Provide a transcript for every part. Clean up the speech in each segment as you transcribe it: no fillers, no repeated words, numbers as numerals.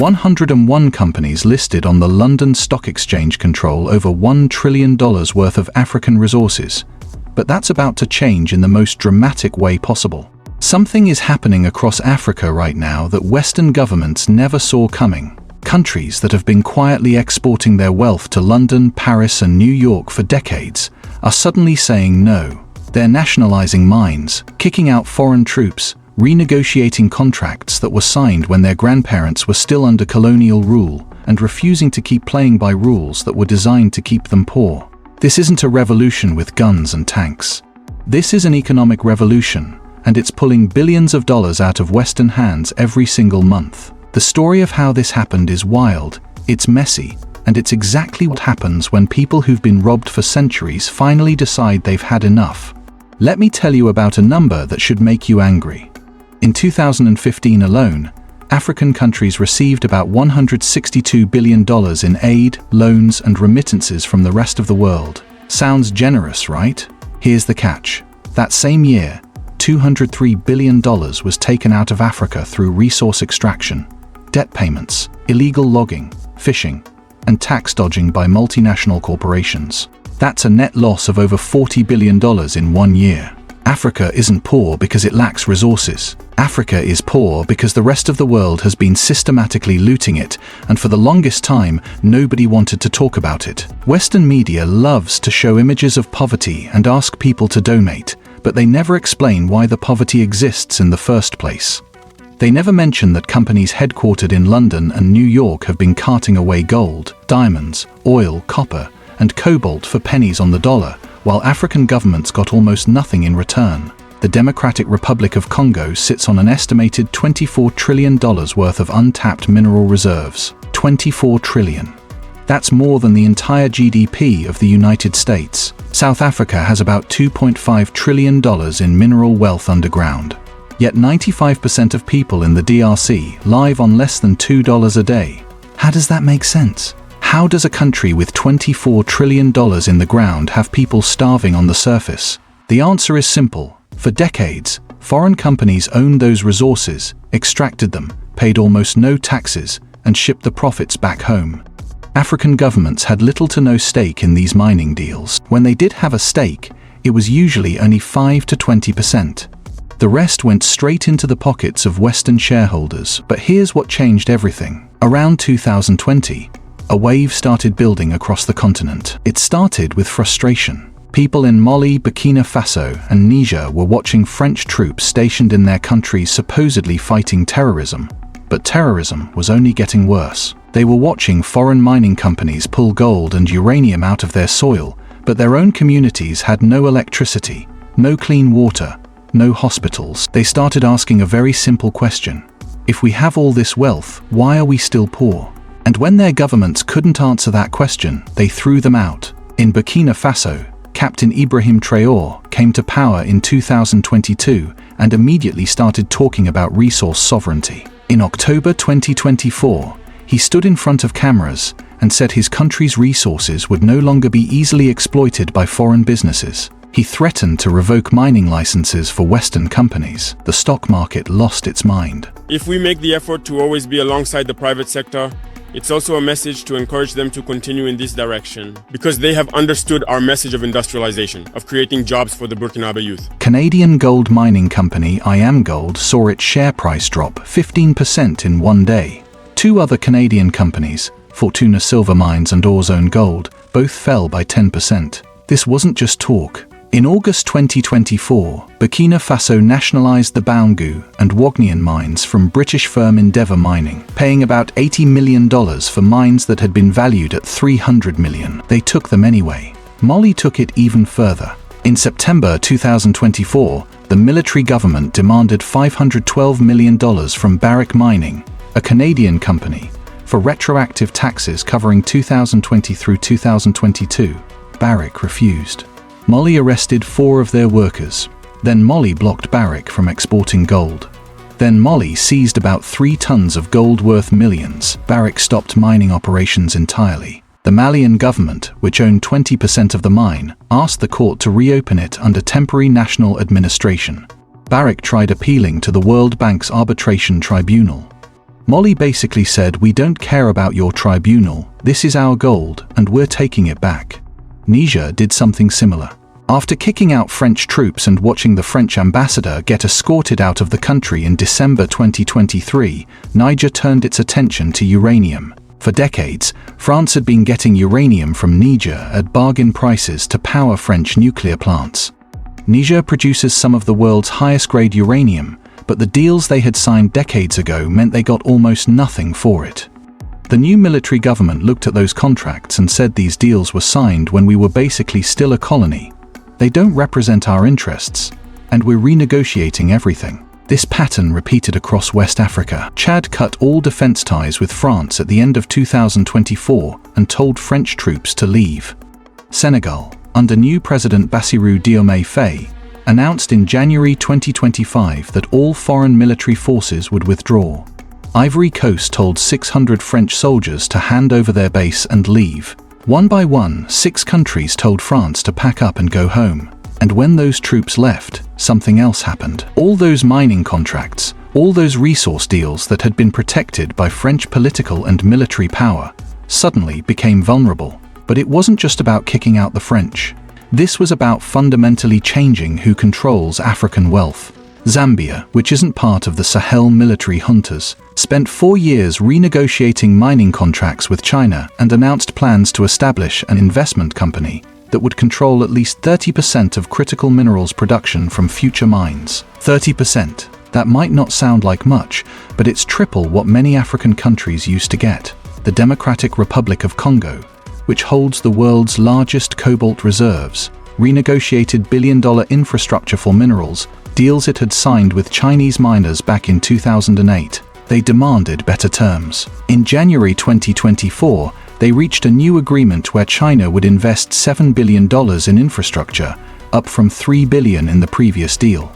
101 companies listed on the London Stock Exchange control over $1 trillion worth of African resources. But that's about to change in the most dramatic way possible. Something is happening across Africa right now that Western governments never saw coming. Countries that have been quietly exporting their wealth to London, Paris, and New York for decades are suddenly saying no. They're nationalizing mines, kicking out foreign troops, renegotiating contracts that were signed when their grandparents were still under colonial rule, and refusing to keep playing by rules that were designed to keep them poor. This isn't a revolution with guns and tanks. This is an economic revolution, and it's pulling billions of dollars out of Western hands every single month. The story of how this happened is wild, it's messy, and it's exactly what happens when people who've been robbed for centuries finally decide they've had enough. Let me tell you about a number that should make you angry. In 2015 alone, African countries received about $162 billion in aid, loans, and remittances from the rest of the world. Sounds generous, right? Here's the catch. That same year, $203 billion was taken out of Africa through resource extraction, debt payments, illegal logging, fishing, and tax dodging by multinational corporations. That's a net loss of over $40 billion in 1 year. Africa isn't poor because it lacks resources. Africa is poor because the rest of the world has been systematically looting it, and for the longest time, nobody wanted to talk about it. Western media loves to show images of poverty and ask people to donate, but they never explain why the poverty exists in the first place. They never mention that companies headquartered in London and New York have been carting away gold, diamonds, oil, copper, and cobalt for pennies on the dollar, while African governments got almost nothing in return. The Democratic Republic of Congo sits on an estimated $24 trillion worth of untapped mineral reserves. $24 trillion. That's more than the entire GDP of the United States. South Africa has about $2.5 trillion in mineral wealth underground. Yet 95% of people in the DRC live on less than $2 a day. How does that make sense? How does a country with $24 trillion in the ground have people starving on the surface? The answer is simple. For decades, foreign companies owned those resources, extracted them, paid almost no taxes, and shipped the profits back home. African governments had little to no stake in these mining deals. When they did have a stake, it was usually only 5 to 20%. The rest went straight into the pockets of Western shareholders. But here's what changed everything. Around 2020, a wave started building across the continent. It started with frustration. People in Mali, Burkina Faso, and Niger were watching French troops stationed in their countries supposedly fighting terrorism. But terrorism was only getting worse. They were watching foreign mining companies pull gold and uranium out of their soil, but their own communities had no electricity, no clean water, no hospitals. They started asking a very simple question. If we have all this wealth, why are we still poor? And when their governments couldn't answer that question, they threw them out. In Burkina Faso, Captain Ibrahim Traoré came to power in 2022 and immediately started talking about resource sovereignty. In October 2024, he stood in front of cameras and said his country's resources would no longer be easily exploited by foreign businesses. He threatened to revoke mining licenses for Western companies. The stock market lost its mind. If we make the effort to always be alongside the private sector, it's also a message to encourage them to continue in this direction, because they have understood our message of industrialization, of creating jobs for the Burkinabe youth. Canadian gold mining company IAMGOLD saw its share price drop 15% in 1 day. Two other Canadian companies, Fortuna Silver Mines and Orezone Gold, both fell by 10%. This wasn't just talk. In August 2024, Burkina Faso nationalized the Boungou and Wagnian mines from British firm Endeavour Mining, paying about $80 million for mines that had been valued at $300 million. They took them anyway. Mali took it even further. In September 2024, the military government demanded $512 million from Barrick Mining, a Canadian company, for retroactive taxes covering 2020 through 2022. Barrick refused. Mali arrested 4 of their workers. Then Mali blocked Barrick from exporting gold. Then Mali seized about 3 tons of gold worth millions. Barrick stopped mining operations entirely. The Malian government, which owned 20% of the mine, asked the court to reopen it under temporary national administration. Barrick tried appealing to the World Bank's arbitration tribunal. Molly basically said, "We don't care about your tribunal, this is our gold, and we're taking it back." Niger did something similar. After kicking out French troops and watching the French ambassador get escorted out of the country in December 2023, Niger turned its attention to uranium. For decades, France had been getting uranium from Niger at bargain prices to power French nuclear plants. Niger produces some of the world's highest-grade uranium, but the deals they had signed decades ago meant they got almost nothing for it. The new military government looked at those contracts and said these deals were signed when we were basically still a colony. They don't represent our interests, and we're renegotiating everything. This pattern repeated across West Africa. Chad cut all defense ties with France at the end of 2024 and told French troops to leave. Senegal, under new President Bassirou Diomaye Faye, announced in January 2025 that all foreign military forces would withdraw. Ivory Coast told 600 French soldiers to hand over their base and leave. One by one, 6 countries told France to pack up and go home. And when those troops left, something else happened. All those mining contracts, all those resource deals that had been protected by French political and military power, suddenly became vulnerable. But it wasn't just about kicking out the French. This was about fundamentally changing who controls African wealth. Zambia, which isn't part of the Sahel military juntas, spent 4 years renegotiating mining contracts with China and announced plans to establish an investment company that would control at least 30% of critical minerals production from future mines. 30%. That might not sound like much, but it's triple what many African countries used to get. The Democratic Republic of Congo, which holds the world's largest cobalt reserves, renegotiated billion-dollar infrastructure for minerals, deals it had signed with Chinese miners back in 2008. They demanded better terms. In January 2024, they reached a new agreement where China would invest $7 billion in infrastructure, up from $3 billion in the previous deal.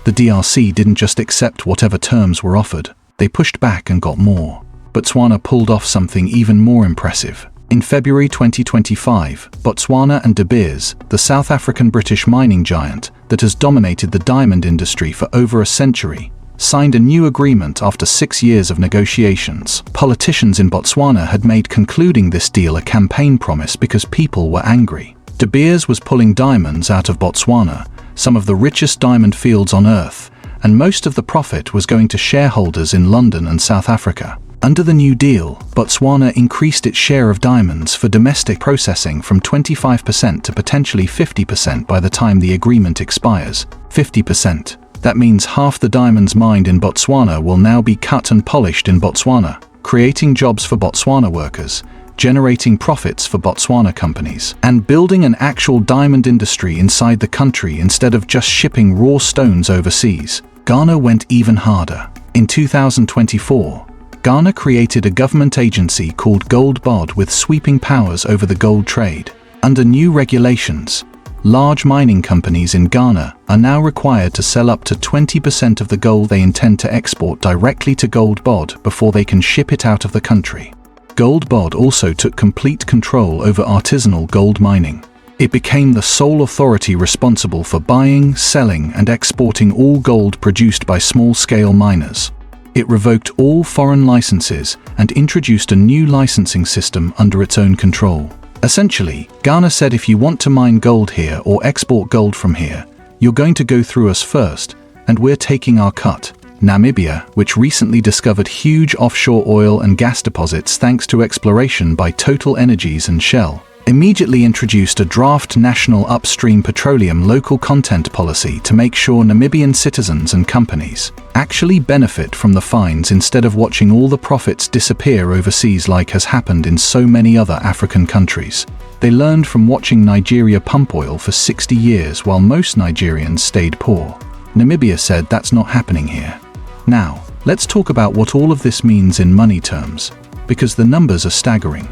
The DRC didn't just accept whatever terms were offered, they pushed back and got more. Botswana pulled off something even more impressive. In February 2025, Botswana and De Beers, the South African-British mining giant that has dominated the diamond industry for over a century, signed a new agreement after 6 years of negotiations. Politicians in Botswana had made concluding this deal a campaign promise because people were angry. De Beers was pulling diamonds out of Botswana, some of the richest diamond fields on Earth, and most of the profit was going to shareholders in London and South Africa. Under the new deal, Botswana increased its share of diamonds for domestic processing from 25% to potentially 50% by the time the agreement expires. 50%. That means half the diamonds mined in Botswana will now be cut and polished in Botswana, creating jobs for Botswana workers, generating profits for Botswana companies, and building an actual diamond industry inside the country instead of just shipping raw stones overseas. Ghana went even harder. In 2024, Ghana created a government agency called Gold Bod with sweeping powers over the gold trade. Under new regulations, large mining companies in Ghana are now required to sell up to 20% of the gold they intend to export directly to Gold Bod before they can ship it out of the country. Gold Bod also took complete control over artisanal gold mining. It became the sole authority responsible for buying, selling, and exporting all gold produced by small-scale miners. It revoked all foreign licenses and introduced a new licensing system under its own control. Essentially, Ghana said if you want to mine gold here or export gold from here, you're going to go through us first, and we're taking our cut. Namibia, which recently discovered huge offshore oil and gas deposits thanks to exploration by Total Energies and Shell, immediately introduced a draft national upstream petroleum local content policy to make sure Namibian citizens and companies actually benefit from the finds instead of watching all the profits disappear overseas like has happened in so many other African countries. They learned from watching Nigeria pump oil for 60 years while most Nigerians stayed poor. Namibia said that's not happening here. Now, let's talk about what all of this means in money terms, because the numbers are staggering.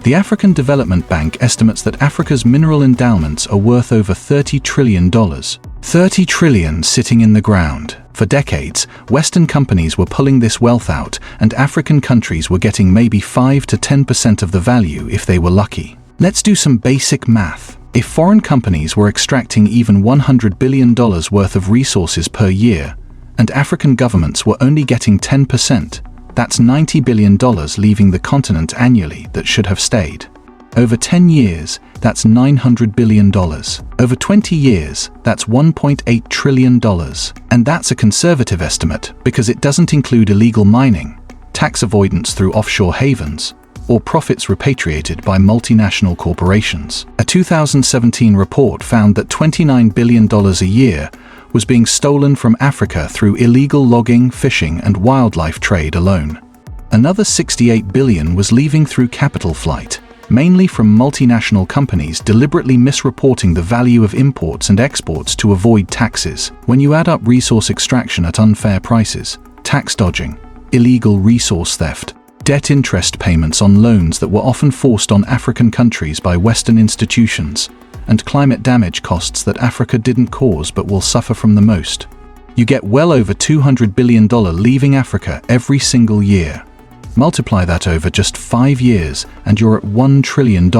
The African Development Bank estimates that Africa's mineral endowments are worth over $30 trillion. 30 trillion sitting in the ground. For decades, Western companies were pulling this wealth out, and African countries were getting maybe 5 to 10% of the value if they were lucky. Let's do some basic math. If foreign companies were extracting even $100 billion worth of resources per year, and African governments were only getting 10%, That's $90 billion leaving the continent annually that should have stayed. Over 10 years, that's $900 billion. Over 20 years, that's $1.8 trillion. And that's a conservative estimate because it doesn't include illegal mining, tax avoidance through offshore havens, or profits repatriated by multinational corporations. A 2017 report found that $29 billion a year was being stolen from Africa through illegal logging, fishing, and wildlife trade alone. Another $68 billion was leaving through capital flight, mainly from multinational companies deliberately misreporting the value of imports and exports to avoid taxes. When you add up resource extraction at unfair prices, tax dodging, illegal resource theft, debt interest payments on loans that were often forced on African countries by Western institutions, and climate damage costs that Africa didn't cause but will suffer from the most, you get well over $200 billion leaving Africa every single year. Multiply that over just 5 years and you're at $1 trillion.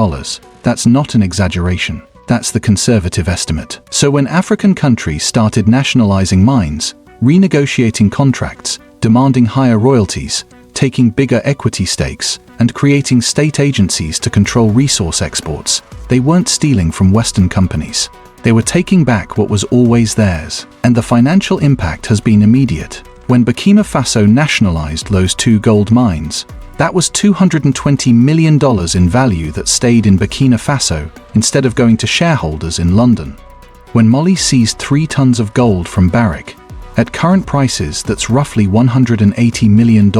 That's not an exaggeration. That's the conservative estimate. So when African countries started nationalizing mines, renegotiating contracts, demanding higher royalties, taking bigger equity stakes, and creating state agencies to control resource exports, they weren't stealing from Western companies. They were taking back what was always theirs. And the financial impact has been immediate. When Burkina Faso nationalized those 2 gold mines, that was $220 million in value that stayed in Burkina Faso instead of going to shareholders in London. When Mali seized 3 tons of gold from Barrick, at current prices that's roughly $180 million.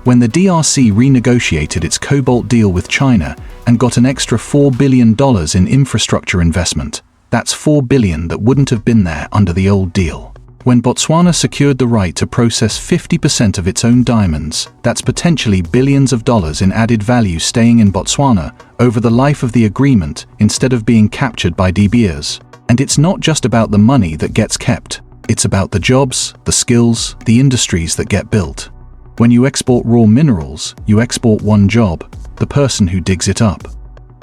When the DRC renegotiated its cobalt deal with China and got an extra $4 billion in infrastructure investment, that's $4 billion that wouldn't have been there under the old deal. When Botswana secured the right to process 50% of its own diamonds, that's potentially billions of dollars in added value staying in Botswana over the life of the agreement instead of being captured by De Beers. And it's not just about the money that gets kept. It's about the jobs, the skills, the industries that get built. When you export raw minerals, you export one job, the person who digs it up.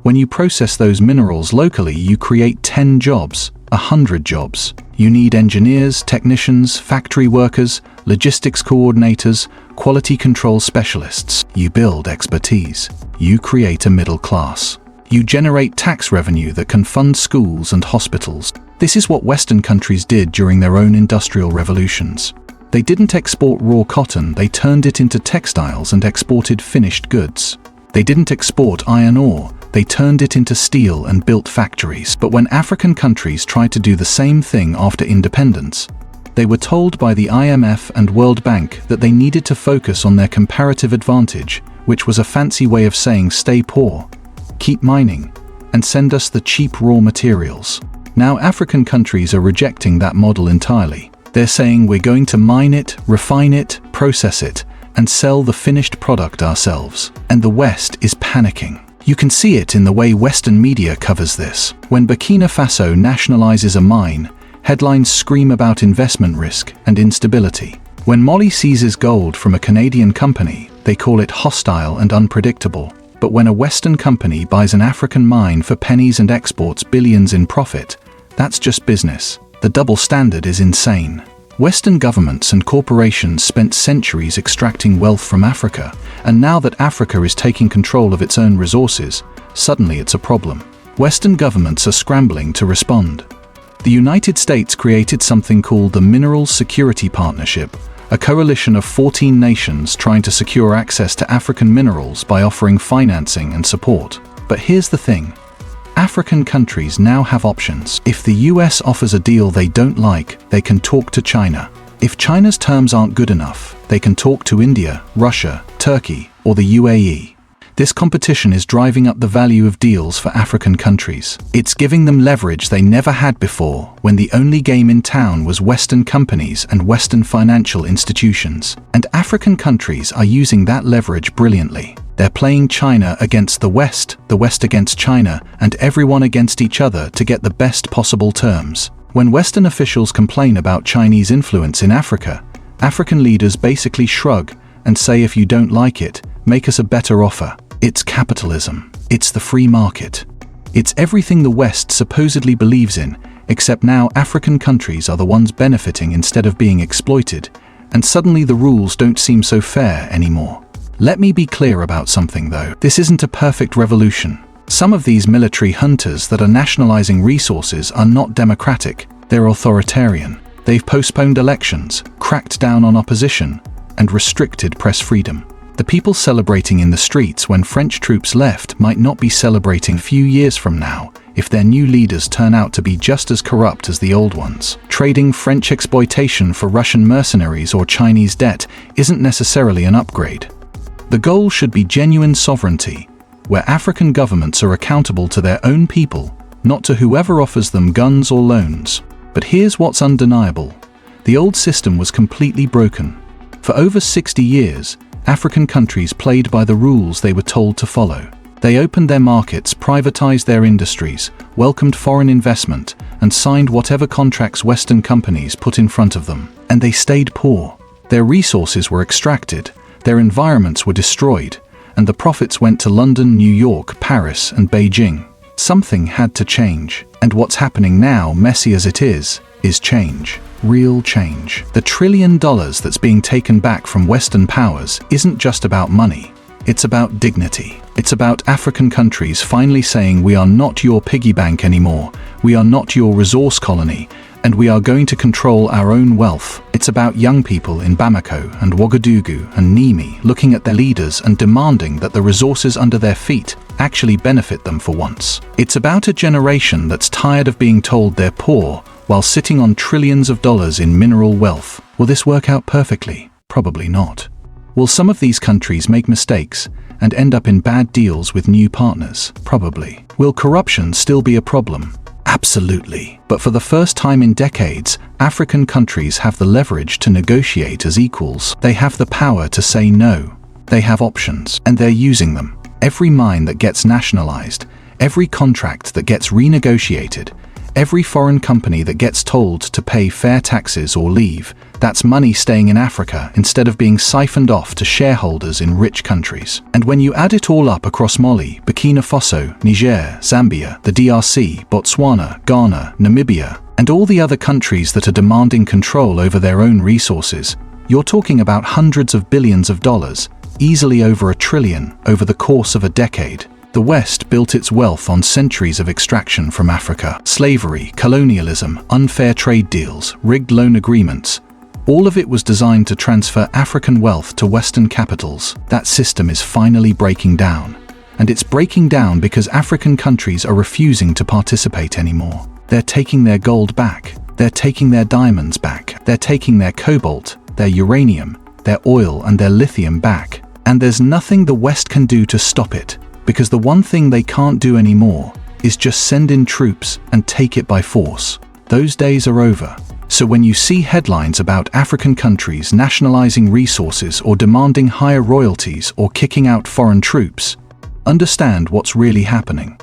When you process those minerals locally, you create 10 jobs, 100 jobs. You need engineers, technicians, factory workers, logistics coordinators, quality control specialists. You build expertise. You create a middle class. You generate tax revenue that can fund schools and hospitals. This is what Western countries did during their own industrial revolutions. They didn't export raw cotton, they turned it into textiles and exported finished goods. They didn't export iron ore, they turned it into steel and built factories. But when African countries tried to do the same thing after independence, they were told by the IMF and World Bank that they needed to focus on their comparative advantage, which was a fancy way of saying stay poor, keep mining, and send us the cheap raw materials. Now African countries are rejecting that model entirely. They're saying we're going to mine it, refine it, process it, and sell the finished product ourselves. And the West is panicking. You can see it in the way Western media covers this. When Burkina Faso nationalizes a mine, headlines scream about investment risk and instability. When Mali seizes gold from a Canadian company, they call it hostile and unpredictable. But when a Western company buys an African mine for pennies and exports billions in profit, that's just business. The double standard is insane. Western governments and corporations spent centuries extracting wealth from Africa, and now that Africa is taking control of its own resources, suddenly it's a problem. Western governments are scrambling to respond. The United States created something called the Minerals Security Partnership, a coalition of 14 nations trying to secure access to African minerals by offering financing and support. But here's the thing. African countries now have options. If the US offers a deal they don't like, they can talk to China. If China's terms aren't good enough, they can talk to India, Russia, Turkey, or the UAE. This competition is driving up the value of deals for African countries. It's giving them leverage they never had before, when the only game in town was Western companies and Western financial institutions. And African countries are using that leverage brilliantly. They're playing China against the West against China, and everyone against each other to get the best possible terms. When Western officials complain about Chinese influence in Africa, African leaders basically shrug and say if you don't like it, make us a better offer. It's capitalism. It's the free market. It's everything the West supposedly believes in, except now African countries are the ones benefiting instead of being exploited, and suddenly the rules don't seem so fair anymore. Let me be clear about something though. This isn't a perfect revolution. Some of these military hunters that are nationalizing resources are not democratic, they're authoritarian. They've postponed elections, cracked down on opposition, and restricted press freedom. The people celebrating in the streets when French troops left might not be celebrating a few years from now if their new leaders turn out to be just as corrupt as the old ones. Trading French exploitation for Russian mercenaries or Chinese debt isn't necessarily an upgrade. The goal should be genuine sovereignty, where African governments are accountable to their own people, not to whoever offers them guns or loans. But here's what's undeniable. The old system was completely broken. For over 60 years, African countries played by the rules they were told to follow. They opened their markets, privatized their industries, welcomed foreign investment, and signed whatever contracts Western companies put in front of them. And they stayed poor. Their resources were extracted, their environments were destroyed, and the profits went to London, New York, Paris, and Beijing. Something had to change. And what's happening now, messy as it is change. Real change. The $1 trillion that's being taken back from Western powers isn't just about money. It's about dignity. It's about African countries finally saying, we are not your piggy bank anymore, we are not your resource colony, and we are going to control our own wealth. It's about young people in Bamako and Ouagadougou and Niamey looking at their leaders and demanding that the resources under their feet actually benefit them for once. It's about a generation that's tired of being told they're poor while sitting on trillions of dollars in mineral wealth. Will this work out perfectly? Probably not. Will some of these countries make mistakes and end up in bad deals with new partners? Probably. Will corruption still be a problem? Absolutely. But for the first time in decades, African countries have the leverage to negotiate as equals. They have the power to say no. They have options, and they're using them. Every mine that gets nationalized, every contract that gets renegotiated, every foreign company that gets told to pay fair taxes or leave, that's money staying in Africa instead of being siphoned off to shareholders in rich countries. And when you add it all up across Mali, Burkina Faso, Niger, Zambia, the DRC, Botswana, Ghana, Namibia, and all the other countries that are demanding control over their own resources, you're talking about hundreds of billions of dollars, easily over $1 trillion, over the course of a decade. The West built its wealth on centuries of extraction from Africa. Slavery, colonialism, unfair trade deals, rigged loan agreements. All of it was designed to transfer African wealth to Western capitals. That system is finally breaking down. And it's breaking down because African countries are refusing to participate anymore. They're taking their gold back. They're taking their diamonds back. They're taking their cobalt, their uranium, their oil, and their lithium back. And there's nothing the West can do to stop it. Because the one thing they can't do anymore is just send in troops and take it by force. Those days are over. So when you see headlines about African countries nationalizing resources or demanding higher royalties or kicking out foreign troops, understand what's really happening.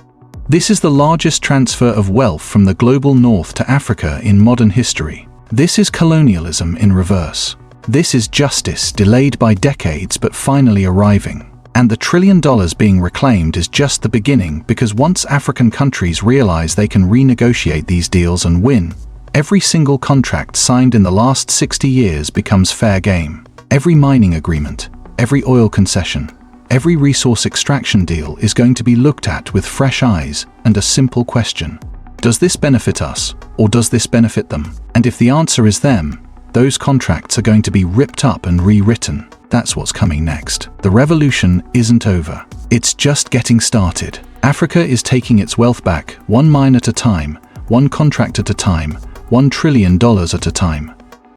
This is the largest transfer of wealth from the global north to Africa in modern history. This is colonialism in reverse. This is justice delayed by decades but finally arriving. And the $1 trillion being reclaimed is just the beginning, because once African countries realize they can renegotiate these deals and win, every single contract signed in the last 60 years becomes fair game. Every mining agreement, every oil concession, every resource extraction deal is going to be looked at with fresh eyes and a simple question. Does this benefit us, or does this benefit them? And if the answer is them, those contracts are going to be ripped up and rewritten. That's what's coming next. The revolution isn't over. It's just getting started. Africa is taking its wealth back, one mine at a time, one contract at a time, $1 trillion at a time.